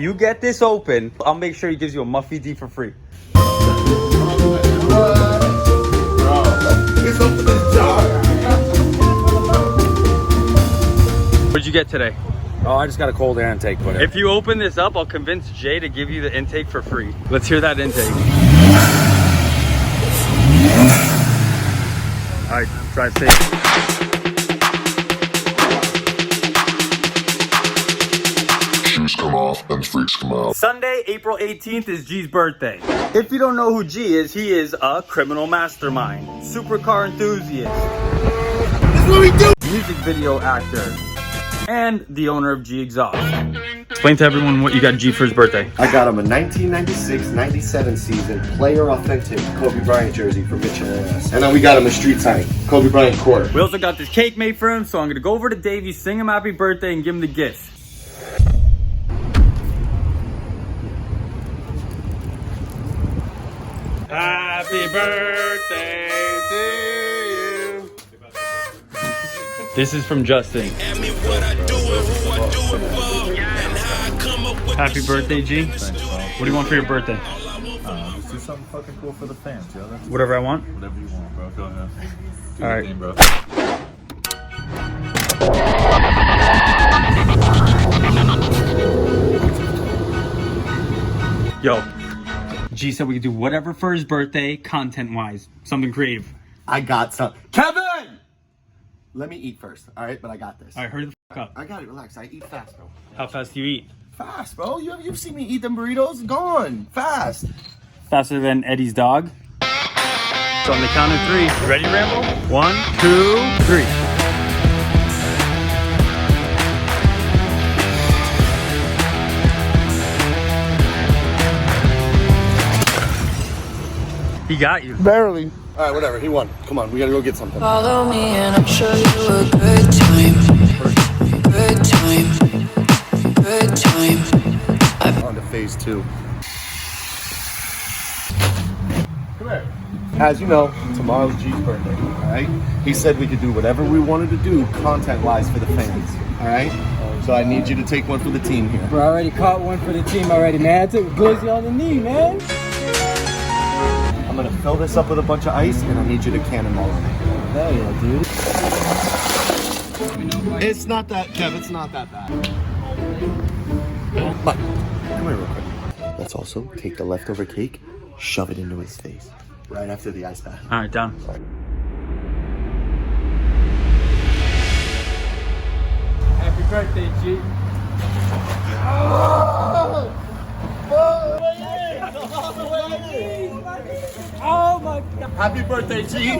you get this open, I'll make sure he gives you a Muffy D for free. What'd you get today? Oh, I just got a cold air intake. Whatever. If you open this up, I'll convince Jay to give you the intake for free. Let's hear that intake. All right, drive safe. Shoes come off and freaks come out. Sunday, April 18th is G's birthday. If you don't know who G is, he is a criminal mastermind, supercar enthusiast, This is what we do. music video actor, and the owner of Gexhaust. Explain to everyone what you got G for his birthday. I got him a 1996-97 season player authentic Kobe Bryant jersey from Mitchell AS. And then we got him a street signing, Kobe Bryant quarter. We also got this cake made for him, so I'm gonna go over to Davey, sing him happy birthday, and give him the gifts. Happy birthday to you. This is from Justin. Happy birthday, G. Thanks, bro. What do you want for your birthday? Just do something fucking cool for the fans, yo. That's Whatever I want. whatever you want, bro. Go ahead. Do All your right. thing, bro. Yo, G said we could do whatever for his birthday, content-wise. Something creative. I got some. Kevin! Let me eat first, all right? But I got this. All right, hurry the f*** up. I got it. Relax. I eat fast, bro. How fast do you eat? Fast, bro. You've seen me eat them burritos. Gone. Fast. Faster than Eddie's dog. So on the count of three. You ready, Rambo? 1, 2, 3. He got you. Barely. All right, whatever. He won. Come on. We got to go get something. Follow me and I'll show you a good time. Good time. Good time. On to phase 2. Come here. As you know, tomorrow's G's birthday, all right? He said we could do whatever we wanted to do content-wise for the fans, all right? So I need you to take one for the team here. Bro, I already caught one for the team already, man. I took Glizzy on the knee, man. I'm gonna fill this up with a bunch of ice, and I need you to cannonball it. Hell yeah, dude. It's not that, Kev, it's not that bad. Mike, come here real quick. Let's also take the leftover cake, shove it into his face. Right after the ice bath. All right, down. Happy birthday, G. Oh my God. Happy birthday, G!